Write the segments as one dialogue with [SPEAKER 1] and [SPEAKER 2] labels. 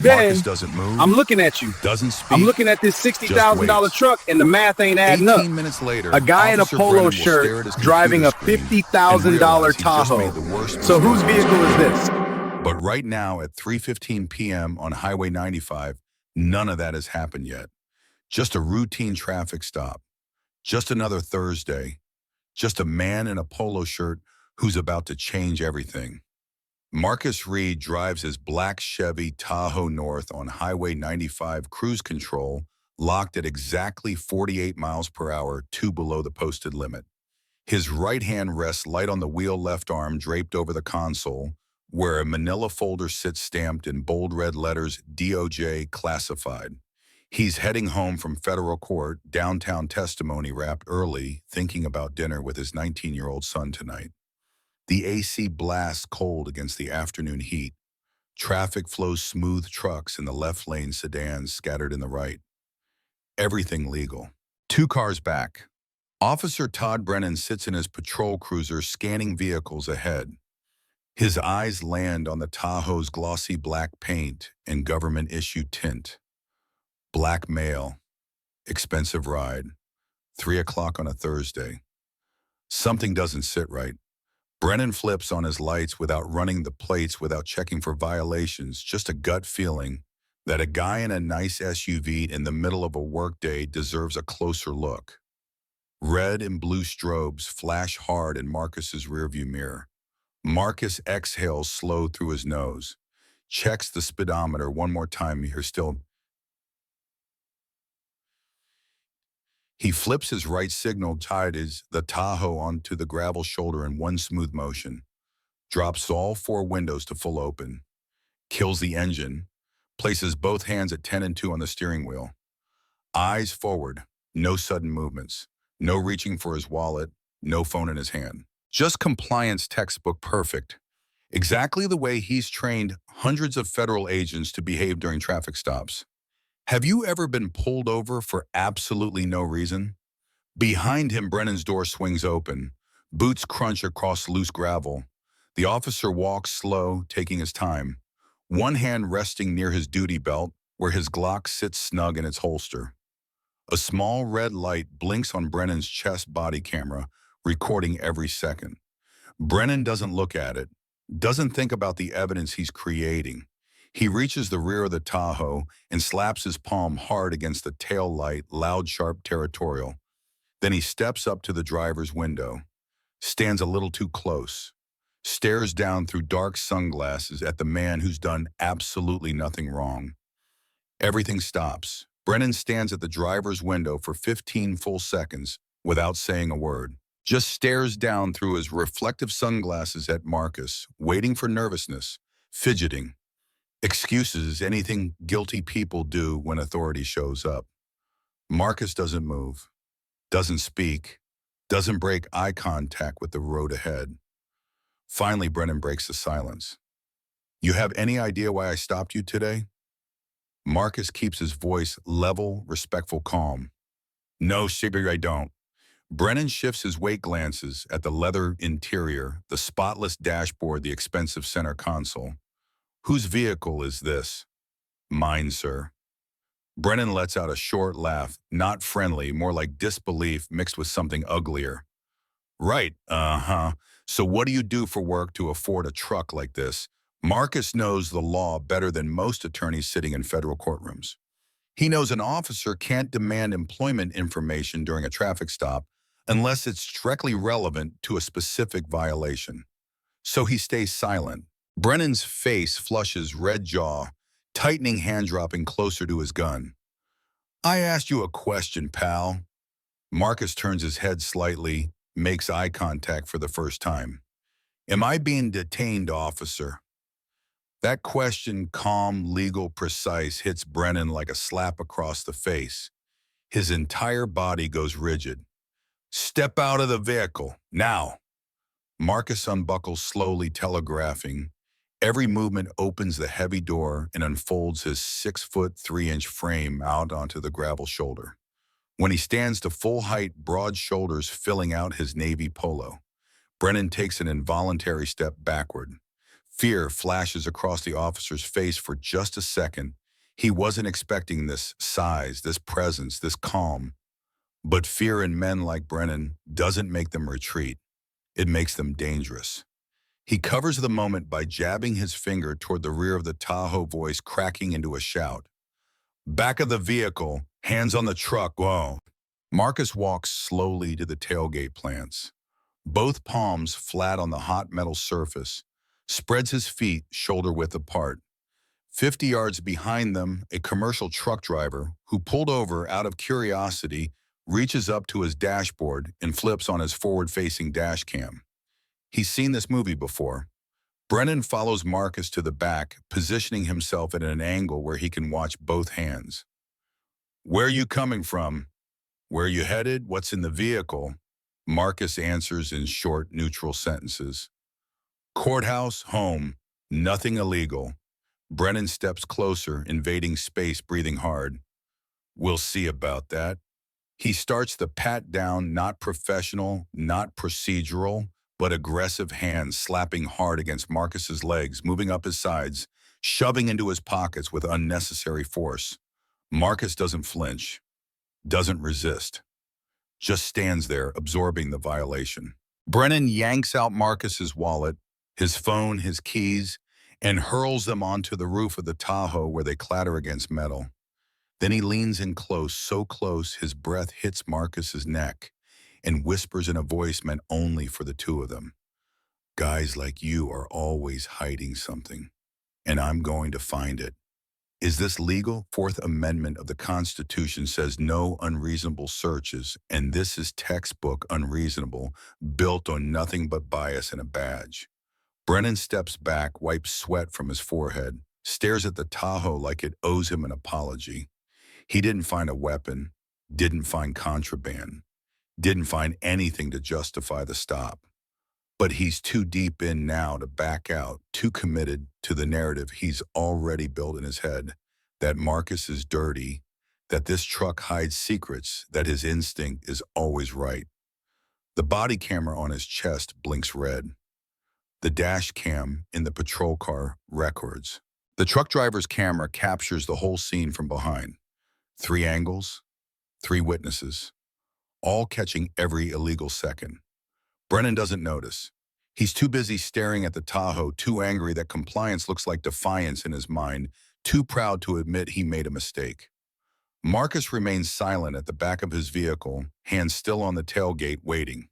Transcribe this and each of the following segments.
[SPEAKER 1] Marcus
[SPEAKER 2] Ben,
[SPEAKER 1] doesn't move,
[SPEAKER 2] I'm looking at you.
[SPEAKER 1] doesn't speak.
[SPEAKER 2] I'm looking at this $60,000
[SPEAKER 1] waits.
[SPEAKER 2] truck and the math ain't adding up.
[SPEAKER 1] 18 minutes later,
[SPEAKER 2] A guy in a
[SPEAKER 1] Officer
[SPEAKER 2] polo
[SPEAKER 1] Brennan will
[SPEAKER 2] shirt
[SPEAKER 1] stare at his
[SPEAKER 2] driving a
[SPEAKER 1] computer screen and
[SPEAKER 2] $50,000
[SPEAKER 1] realize he's just
[SPEAKER 2] Tahoe.
[SPEAKER 1] made the worst
[SPEAKER 2] So whose
[SPEAKER 1] mistake.
[SPEAKER 2] vehicle is this?
[SPEAKER 1] But right now at 3:15 p.m. on Highway 95, none of that has happened yet. Just a routine traffic stop. Just another Thursday. Just a man in a polo shirt who's about to change everything. Marcus Reed drives his black Chevy Tahoe north on Highway 95 cruise control, locked at exactly 48 miles per hour, 2 below the posted limit. His right hand rests light on the wheel, left arm draped over the console, where a manila folder sits stamped in bold red letters, DOJ classified. He's heading home from federal court, downtown testimony wrapped early, thinking about dinner with his 19-year-old son tonight. The AC blasts cold against the afternoon heat. Traffic flows smooth, trucks in the left lane, sedans scattered in the right. Everything legal. 2 cars back. Officer Todd Brennan sits in his patrol cruiser scanning vehicles ahead. His eyes land on the Tahoe's glossy black paint and government-issue tint. Black male. Expensive ride. 3 o'clock on a Thursday. Something doesn't sit right. Brennan flips on his lights without running the plates, without checking for violations, just a gut feeling that a guy in a nice SUV in the middle of a workday deserves a closer look. Red and blue strobes flash hard in Marcus's rearview mirror. Marcus exhales slow through his nose, checks the speedometer one more time. He flips his right signal, ties the Tahoe onto the gravel shoulder in one smooth motion, drops all 4 windows to full open, kills the engine, places both hands at 10 and 2 on the steering wheel. Eyes forward, no sudden movements, no reaching for his wallet, no phone in his hand. Just compliance textbook perfect. Exactly the way he's trained hundreds of federal agents to behave during traffic stops. Have you ever been pulled over for absolutely no reason? Behind him, Brennan's door swings open. Boots crunch across loose gravel. The officer walks slow, taking his time. One hand resting near his duty belt, where his Glock sits snug in its holster. A small red light blinks on Brennan's chest body camera, recording every second. Brennan doesn't look at it, doesn't think about the evidence he's creating. He reaches the rear of the Tahoe and slaps his palm hard against the tail light, loud, sharp, territorial. Then he steps up to the driver's window, stands a little too close, stares down through dark sunglasses at the man who's done absolutely nothing wrong. Everything stops. Brennan stands at the driver's window for 15 full seconds without saying a word. Just stares down through his reflective sunglasses at Marcus, waiting for nervousness, fidgeting. Excuses, anything guilty people do when authority shows up. Marcus doesn't move, doesn't speak, doesn't break eye contact with the road ahead. Finally, Brennan breaks the silence. You have any idea why I stopped you today? Marcus keeps his voice level, respectful, calm. No, Shibby, I don't. Brennan shifts his weight glances at the leather interior, the spotless dashboard, the expensive center console. Whose vehicle is this? Mine, sir. Brennan lets out a short laugh, not friendly, more like disbelief mixed with something uglier. Right, So what do you do for work to afford a truck like this? Marcus knows the law better than most attorneys sitting in federal courtrooms. He knows an officer can't demand employment information during a traffic stop unless it's directly relevant to a specific violation. So he stays silent. Brennan's face flushes, red jaw, tightening hand dropping closer to his gun. I asked you a question, pal. Marcus turns his head slightly, makes eye contact for the first time. Am I being detained, officer? That question, calm, legal, precise, hits Brennan like a slap across the face. His entire body goes rigid. Step out of the vehicle, now. Marcus unbuckles slowly, telegraphing. Every movement opens the heavy door and unfolds his 6'3" frame out onto the gravel shoulder. When he stands to full height, broad shoulders filling out his navy polo, Brennan takes an involuntary step backward. Fear flashes across the officer's face for just a second. He wasn't expecting this size, this presence, this calm. But fear in men like Brennan doesn't make them retreat. It makes them dangerous. He covers the moment by jabbing his finger toward the rear of the Tahoe, voice cracking into a shout. Back of the vehicle, hands on the truck, whoa. Marcus walks slowly to the tailgate plants, both palms flat on the hot metal surface, spreads his feet shoulder-width apart. 50 yards behind them, a commercial truck driver, who pulled over out of curiosity, reaches up to his dashboard and flips on his forward-facing dash cam. He's seen this movie before. Brennan follows Marcus to the back, positioning himself at an angle where he can watch both hands. Where are you coming from? Where are you headed? What's in the vehicle? Marcus answers in short, neutral sentences. Courthouse, home, nothing illegal. Brennan steps closer, invading space, breathing hard. We'll see about that. He starts the pat down, not professional, not procedural, but aggressive hands slapping hard against Marcus's legs, moving up his sides, shoving into his pockets with unnecessary force. Marcus doesn't flinch, doesn't resist, just stands there absorbing the violation. Brennan yanks out Marcus's wallet, his phone, his keys, and hurls them onto the roof of the Tahoe where they clatter against metal. Then he leans in close, so close his breath hits Marcus's neck, and whispers in a voice meant only for the two of them. Guys like you are always hiding something, and I'm going to find it. Is this legal? Fourth Amendment of the Constitution says no unreasonable searches, and this is textbook unreasonable, built on nothing but bias and a badge. Brennan steps back, wipes sweat from his forehead, stares at the Tahoe like it owes him an apology. He didn't find a weapon, didn't find contraband, didn't find anything to justify the stop. But he's too deep in now to back out, too committed to the narrative he's already built in his head, that Marcus is dirty, that this truck hides secrets, that his instinct is always right. The body camera on his chest blinks red. The dash cam in the patrol car records. The truck driver's camera captures the whole scene from behind. 3 angles, 3 witnesses, all catching every illegal second. Brennan doesn't notice. He's too busy staring at the Tahoe, too angry that compliance looks like defiance in his mind, too proud to admit he made a mistake. Marcus remains silent at the back of his vehicle, hands still on the tailgate, waiting.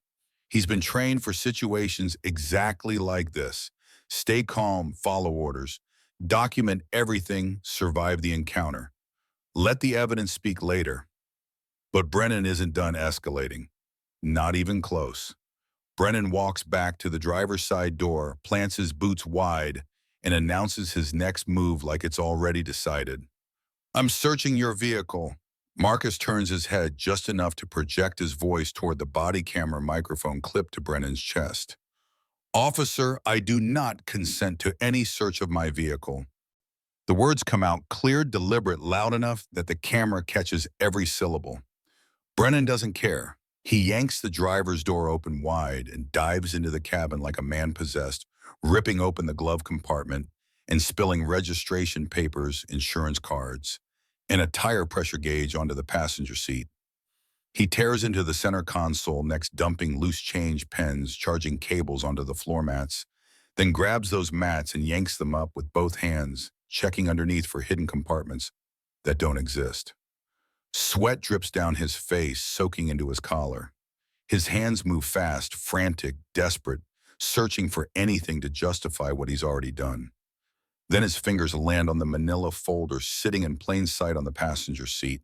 [SPEAKER 1] He's been trained for situations exactly like this. Stay calm, follow orders, document everything, survive the encounter. Let the evidence speak later. But Brennan isn't done escalating. Not even close. Brennan walks back to the driver's side door, plants his boots wide, and announces his next move like it's already decided. I'm searching your vehicle. Marcus turns his head just enough to project his voice toward the body camera microphone clipped to Brennan's chest. Officer, I do not consent to any search of my vehicle. The words come out clear, deliberate, loud enough that the camera catches every syllable. Brennan doesn't care. He yanks the driver's door open wide and dives into the cabin like a man possessed, ripping open the glove compartment and spilling registration papers, insurance cards, and a tire pressure gauge onto the passenger seat. He tears into the center console, next dumping loose change pens, charging cables onto the floor mats, then grabs those mats and yanks them up with both hands, checking underneath for hidden compartments that don't exist. Sweat drips down his face, soaking into his collar. His hands move fast, frantic, desperate, searching for anything to justify what he's already done. Then his fingers land on the manila folder sitting in plain sight on the passenger seat.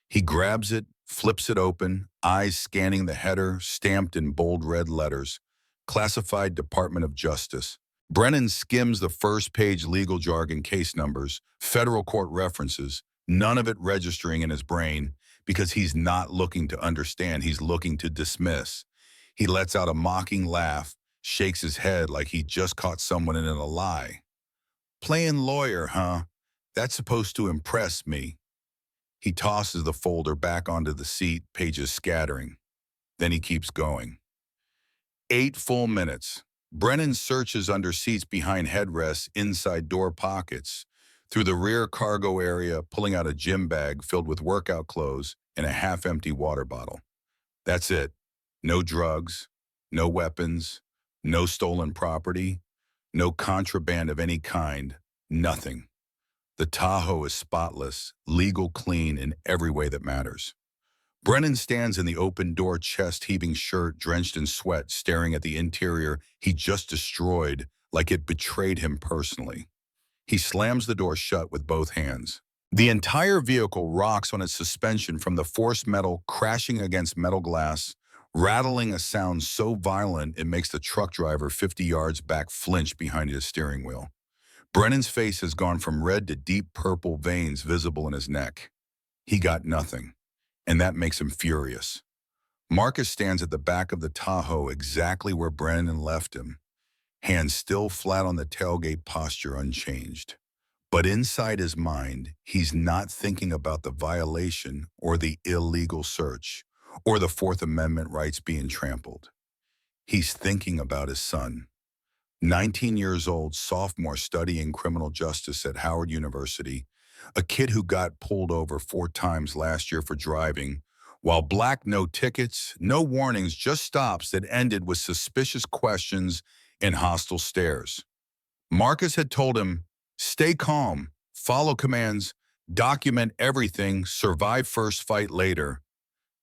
[SPEAKER 1] He grabs it, flips it open, eyes scanning the header, stamped in bold red letters, Classified Department of Justice. Brennan skims the first page legal jargon, case numbers, federal court references, none of it registering in his brain because he's not looking to understand, he's looking to dismiss. He lets out a mocking laugh, shakes his head like he just caught someone in a lie. Playing lawyer, huh? That's supposed to impress me. He tosses the folder back onto the seat, pages scattering. Then he keeps going. 8 full minutes. Brennan searches under seats behind headrests, inside door pockets, through the rear cargo area, pulling out a gym bag filled with workout clothes and a half-empty water bottle. That's it. No drugs, no weapons, no stolen property, no contraband of any kind, nothing. The Tahoe is spotless, legal clean in every way that matters. Brennan stands in the open-door, chest-heaving shirt, drenched in sweat, staring at the interior he just destroyed like it betrayed him personally. He slams the door shut with both hands. The entire vehicle rocks on its suspension from the forced metal crashing against metal glass, rattling a sound so violent it makes the truck driver 50 yards back flinch behind his steering wheel. Brennan's face has gone from red to deep purple, veins visible in his neck. He got nothing, and that makes him furious. Marcus stands at the back of the Tahoe exactly where Brennan left him, hands still flat on the tailgate, posture unchanged. But inside his mind, he's not thinking about the violation or the illegal search or the Fourth Amendment rights being trampled. He's thinking about his son, 19 years old, sophomore studying criminal justice at Howard University, a kid who got pulled over 4 times last year for driving, while black, no tickets, no warnings, just stops that ended with suspicious questions and hostile stares. Marcus had told him, stay calm, follow commands, document everything, survive first, fight later.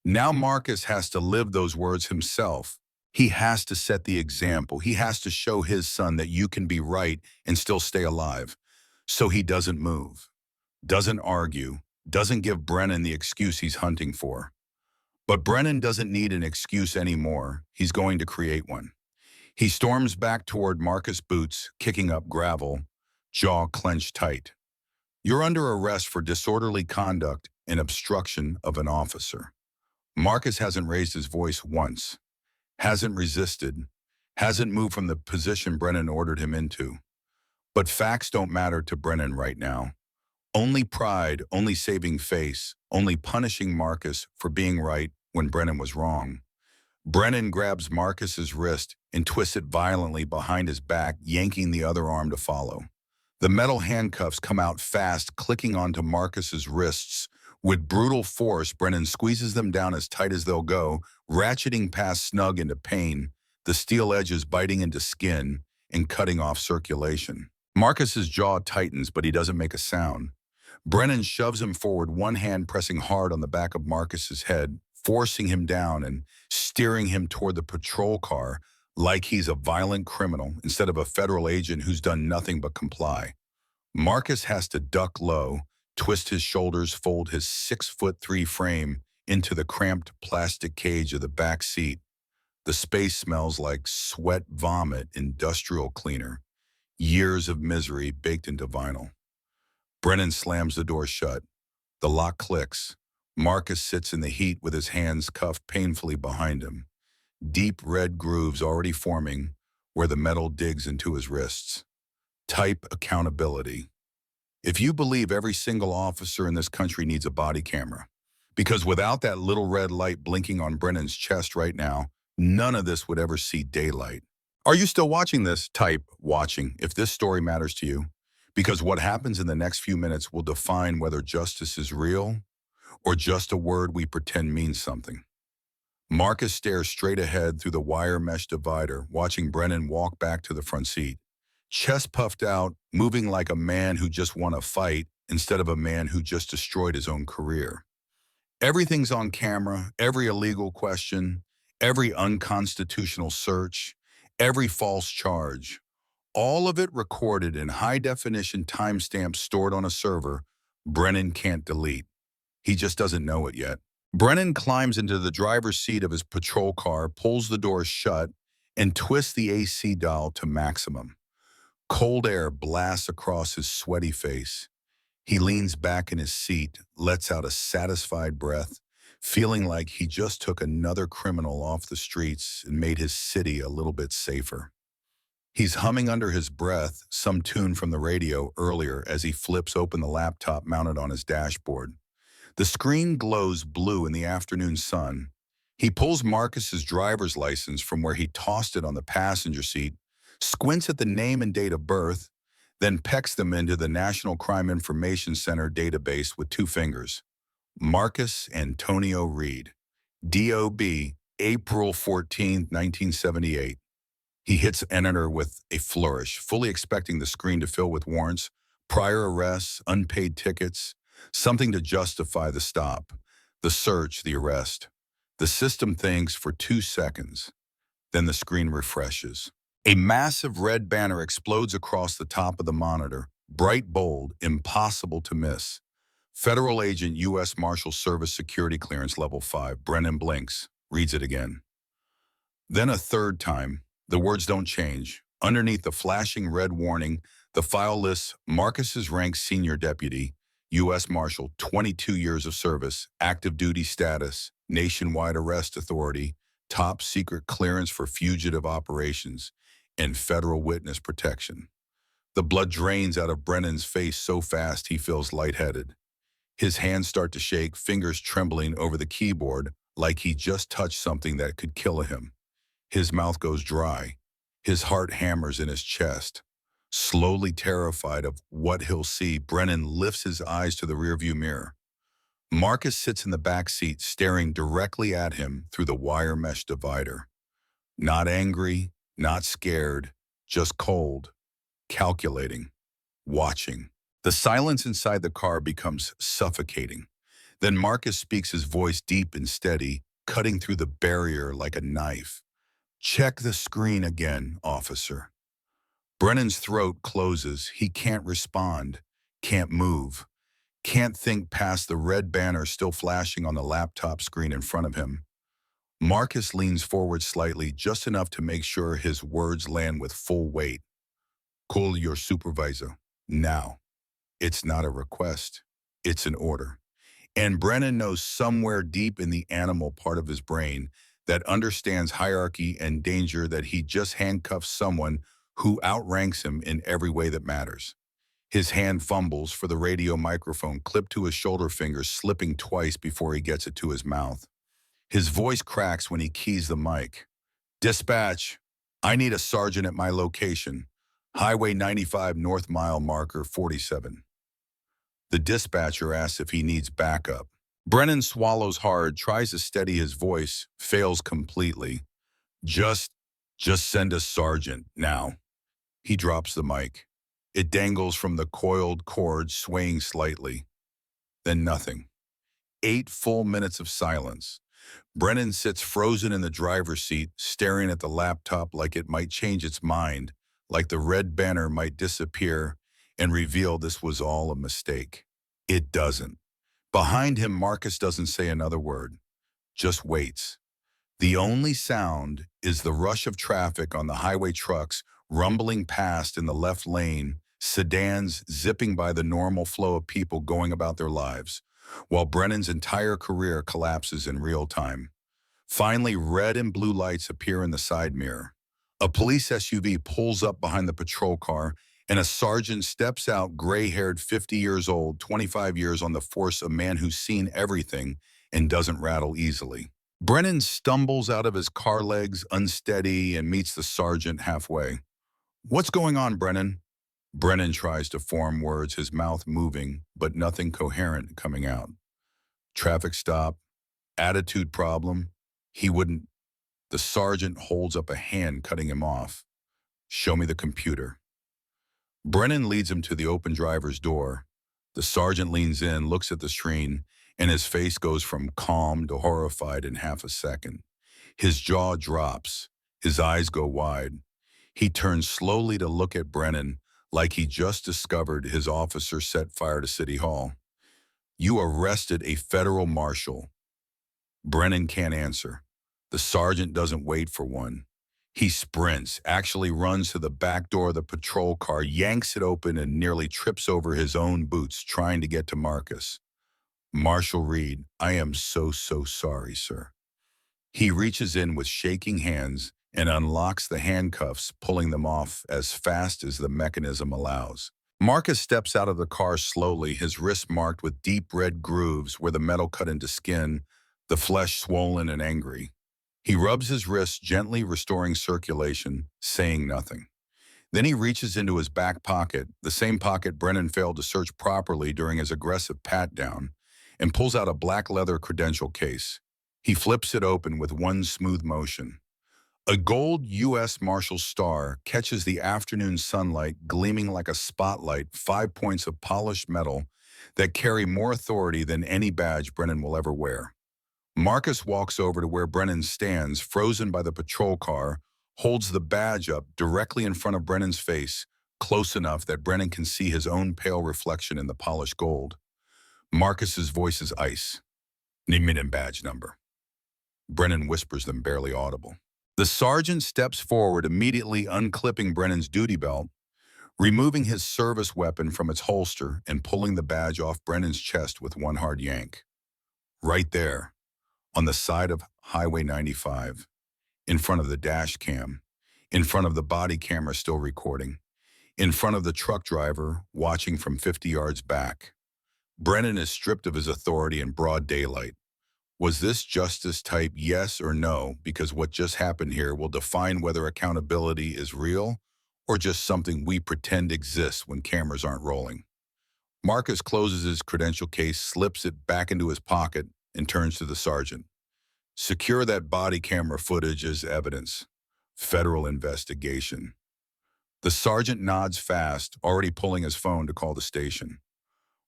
[SPEAKER 1] Now Marcus has to live those words himself. He has to set the example. He has to show his son that you can be right and still stay alive. So he doesn't move, doesn't argue, doesn't give Brennan the excuse he's hunting for. But Brennan doesn't need an excuse anymore. He's going to create one. He storms back toward Marcus' boots, kicking up gravel, jaw clenched tight. You're under arrest for disorderly conduct and obstruction of an officer. Marcus hasn't raised his voice once, hasn't resisted, hasn't moved from the position Brennan ordered him into. But facts don't matter to Brennan right now. Only pride, only saving face, only punishing Marcus for being right when Brennan was wrong. Brennan grabs Marcus's wrist and twists it violently behind his back, yanking the other arm to follow. The metal handcuffs come out fast, clicking onto Marcus's wrists. With brutal force, Brennan squeezes them down as tight as they'll go, ratcheting past snug into pain, the steel edges biting into skin and cutting off circulation. Marcus's jaw tightens, but he doesn't make a sound. Brennan shoves him forward, one hand pressing hard on the back of Marcus's head, forcing him down and steering him toward the patrol car like he's a violent criminal instead of a federal agent who's done nothing but comply. Marcus has to duck low, twist his shoulders, fold his 6'3" frame into the cramped plastic cage of the back seat. The space smells like sweat, vomit, industrial cleaner, years of misery baked into vinyl. Brennan slams the door shut. The lock clicks. Marcus sits in the heat with his hands cuffed painfully behind him, deep red grooves already forming where the metal digs into his wrists. Type accountability. If you believe every single officer in this country needs a body camera, because without that little red light blinking on Brennan's chest right now, none of this would ever see daylight. Are you still watching this? Type watching if this story matters to you, because what happens in the next few minutes will define whether justice is real or just a word we pretend means something. Marcus stares straight ahead through the wire mesh divider, watching Brennan walk back to the front seat. Chest puffed out, moving like a man who just won a fight instead of a man who just destroyed his own career. Everything's on camera, every illegal question, every unconstitutional search, every false charge. All of it recorded in high-definition timestamps stored on a server Brennan can't delete. He just doesn't know it yet. Brennan climbs into the driver's seat of his patrol car, pulls the doors shut, and twists the AC dial to maximum. Cold air blasts across his sweaty face. He leans back in his seat, lets out a satisfied breath, feeling like he just took another criminal off the streets and made his city a little bit safer. He's humming under his breath some tune from the radio earlier as he flips open the laptop mounted on his dashboard. The screen glows blue in the afternoon sun. He pulls Marcus's driver's license from where he tossed it on the passenger seat, squints at the name and date of birth, then pecks them into the National Crime Information Center database with two fingers. Marcus Antonio Reed, DOB, April 14, 1978. He hits enter with a flourish, fully expecting the screen to fill with warrants, prior arrests, unpaid tickets, something to justify the stop, the search, the arrest. The system thinks for 2 seconds. Then the screen refreshes. A massive red banner explodes across the top of the monitor, bright, bold, impossible to miss. Federal Agent U.S. Marshal Service Security Clearance Level 5, Brennan blinks, reads it again. Then a third time. The words don't change. Underneath the flashing red warning, the file lists Marcus's rank Senior Deputy U.S. Marshal, 22 years of service, active duty status, nationwide arrest authority, top secret clearance for fugitive operations, and federal witness protection. The blood drains out of Brennan's face so fast he feels lightheaded. His hands start to shake, fingers trembling over the keyboard like he just touched something that could kill him. His mouth goes dry. His heart hammers in his chest. Slowly terrified of what he'll see, Brennan lifts his eyes to the rearview mirror. Marcus sits in the back seat, staring directly at him through the wire mesh divider. Not angry, not scared, just cold, calculating, watching. The silence inside the car becomes suffocating. Then Marcus speaks, his voice deep and steady, cutting through the barrier like a knife. "Check the screen again, officer." Brennan's throat closes. He can't respond, can't move, can't think past the red banner still flashing on the laptop screen in front of him. Marcus leans forward slightly, just enough to make sure his words land with full weight. "Call your supervisor, now." It's not a request, it's an order. And Brennan knows somewhere deep in the animal part of his brain that understands hierarchy and danger that he just handcuffs someone who outranks him in every way that matters. His hand fumbles for the radio microphone clipped to his shoulder fingers, slipping twice before he gets it to his mouth. His voice cracks when he keys the mic. "Dispatch, I need a sergeant at my location. Highway 95 North Mile Marker 47. The dispatcher asks if he needs backup. Brennan swallows hard, tries to steady his voice, fails completely. Just send a sergeant, now." He drops the mic. It dangles from the coiled cord, swaying slightly. Then nothing. 8 full minutes of silence. Brennan sits frozen in the driver's seat, staring at the laptop like it might change its mind, like the red banner might disappear and reveal this was all a mistake. It doesn't. Behind him, Marcus doesn't say another word, just waits. The only sound is the rush of traffic on the highway, trucks rumbling past in the left lane, sedans zipping by, the normal flow of people going about their lives, while Brennan's entire career collapses in real time. Finally, red and blue lights appear in the side mirror. A police SUV pulls up behind the patrol car, and a sergeant steps out, gray-haired, 50 years old, 25 years on the force, a man who's seen everything and doesn't rattle easily. Brennan stumbles out of his car legs, unsteady, and meets the sergeant halfway. "What's going on, Brennan?" Brennan tries to form words, his mouth moving, but nothing coherent coming out. "Traffic stop, attitude problem." He wouldn't. The sergeant holds up a hand, cutting him off. "Show me the computer." Brennan leads him to the open driver's door. The sergeant leans in, looks at the screen, and his face goes from calm to horrified in half a second. His jaw drops. His eyes go wide. He turns slowly to look at Brennan, like he just discovered his officer set fire to City Hall. "You arrested a federal marshal." Brennan can't answer. The sergeant doesn't wait for one. He sprints, actually runs to the back door of the patrol car, yanks it open, and nearly trips over his own boots trying to get to Marcus. "Marshal Reed, I am so sorry, sir." He reaches in with shaking hands and unlocks the handcuffs, pulling them off as fast as the mechanism allows. Marcus steps out of the car slowly, his wrists marked with deep red grooves where the metal cut into skin, the flesh swollen and angry. He rubs his wrists gently, restoring circulation, saying nothing. Then he reaches into his back pocket, the same pocket Brennan failed to search properly during his aggressive pat-down, and pulls out a black leather credential case. He flips it open with one smooth motion. A gold U.S. Marshal star catches the afternoon sunlight gleaming like a spotlight, 5 points of polished metal that carry more authority than any badge Brennan will ever wear. Marcus walks over to where Brennan stands, frozen by the patrol car, holds the badge up directly in front of Brennan's face, close enough that Brennan can see his own pale reflection in the polished gold. Marcus's voice is ice. "Name and badge number." Brennan whispers them barely audible. The sergeant steps forward, immediately unclipping Brennan's duty belt, removing his service weapon from its holster and pulling the badge off Brennan's chest with one hard yank. Right there, on the side of Highway 95, in front of the dash cam, in front of the body camera still recording, in front of the truck driver watching from 50 yards back. Brennan is stripped of his authority in broad daylight. Was this justice type yes or no? Because what just happened here will define whether accountability is real or just something we pretend exists when cameras aren't rolling. Marcus closes his credential case, slips it back into his pocket, and turns to the sergeant. "Secure that body camera footage as evidence. Federal investigation." The sergeant nods fast, already pulling his phone to call the station.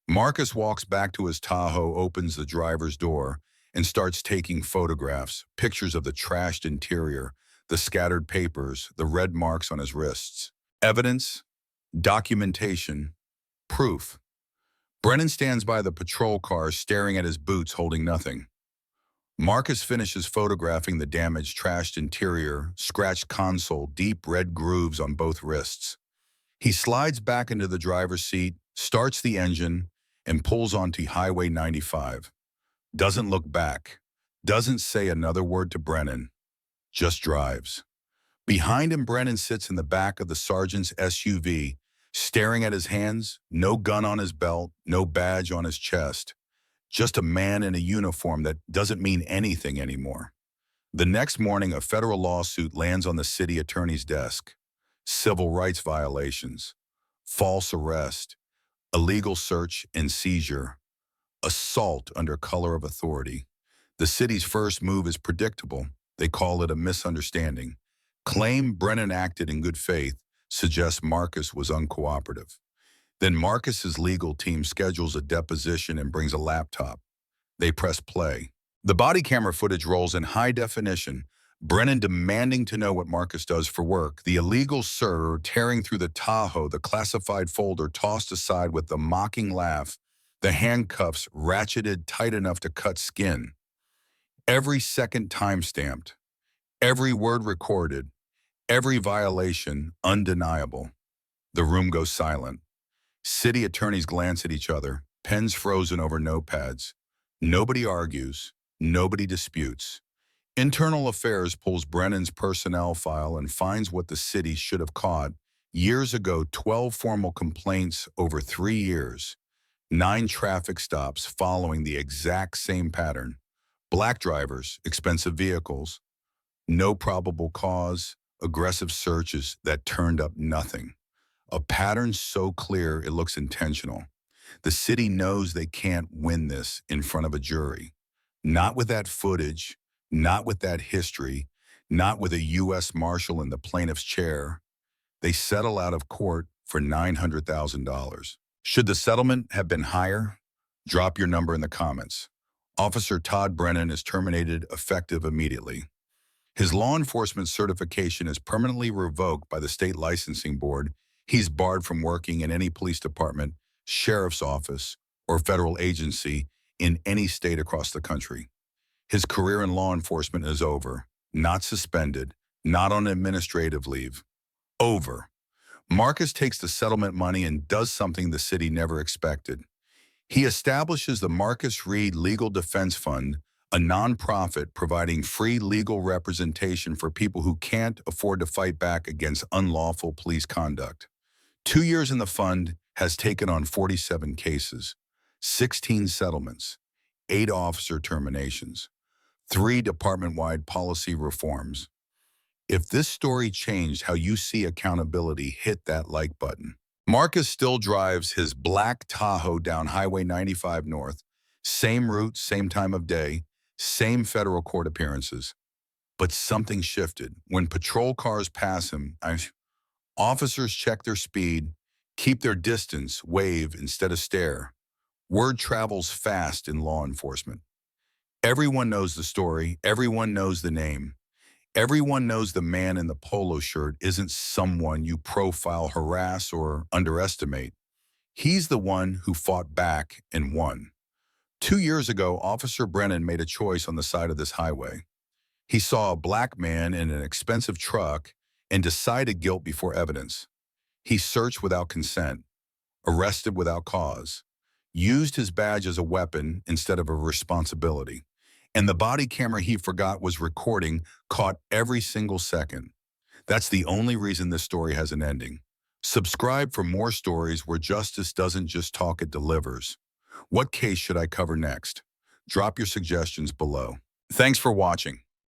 [SPEAKER 1] Marcus walks back to his Tahoe, opens the driver's door, and starts taking photographs, pictures of the trashed interior, the scattered papers, the red marks on his wrists. Evidence, documentation, proof. Brennan stands by the patrol car, staring at his boots, holding nothing. Marcus finishes photographing the damaged, trashed interior, scratched console, deep red grooves on both wrists. He slides back into the driver's seat, starts the engine, and pulls onto Highway 95. Doesn't look back, doesn't say another word to Brennan, just drives. Behind him, Brennan sits in the back of the sergeant's SUV, staring at his hands, no gun on his belt, no badge on his chest. Just a man in a uniform that doesn't mean anything anymore. The next morning, a federal lawsuit lands on the city attorney's desk. Civil rights violations, false arrest, illegal search and seizure, assault under color of authority. The city's first move is predictable. They call it a misunderstanding. Claim Brennan acted in good faith, suggests Marcus was uncooperative. Then Marcus's legal team schedules a deposition and brings a laptop. They press play. The body camera footage rolls in high definition, Brennan demanding to know what Marcus does for work, the illegal sir tearing through the Tahoe, the classified folder tossed aside with the mocking laugh, the handcuffs ratcheted tight enough to cut skin. Every second time-stamped, every word recorded, every violation undeniable. The room goes silent. City attorneys glance at each other, pens frozen over notepads. Nobody argues, nobody disputes. Internal Affairs pulls Brennan's personnel file and finds what the city should have caught. Years ago, 12 formal complaints over 3 years. 9 traffic stops following the exact same pattern. Black drivers, expensive vehicles, no probable cause, aggressive searches that turned up nothing. A pattern so clear it looks intentional. The city knows they can't win this in front of a jury. Not with that footage, not with that history, not with a U.S. Marshal in the plaintiff's chair. They settle out of court for $900,000. Should the settlement have been higher? Drop your number in the comments. Officer Todd Brennan is terminated effective immediately. His law enforcement certification is permanently revoked by the state licensing board. He's barred from working in any police department, sheriff's office, or federal agency in any state across the country. His career in law enforcement is over, not suspended, not on administrative leave. Over. Marcus takes the settlement money and does something the city never expected. He establishes the Marcus Reed Legal Defense Fund, a nonprofit providing free legal representation for people who can't afford to fight back against unlawful police conduct. 2 years in the fund has taken on 47 cases, 16 settlements, 8 officer terminations, 3 department-wide policy reforms. If this story changed how you see accountability, hit that like button. Marcus still drives his black Tahoe down Highway 95 North. Same route, same time of day, same federal court appearances. But something shifted. When patrol cars pass him, officers check their speed, keep their distance, wave instead of stare. Word travels fast in law enforcement. Everyone knows the story. Everyone knows the name. Everyone knows the man in the polo shirt isn't someone you profile, harass, or underestimate. He's the one who fought back and won. 2 years ago, Officer Brennan made a choice on the side of this highway. He saw a black man in an expensive truck and decided guilt before evidence. He searched without consent, arrested without cause, used his badge as a weapon instead of a responsibility. And the body camera he forgot was recording caught every single second. That's the only reason this story has an ending. Subscribe for more stories where justice doesn't just talk, it delivers. What case should I cover next? Drop your suggestions below. Thanks for watching.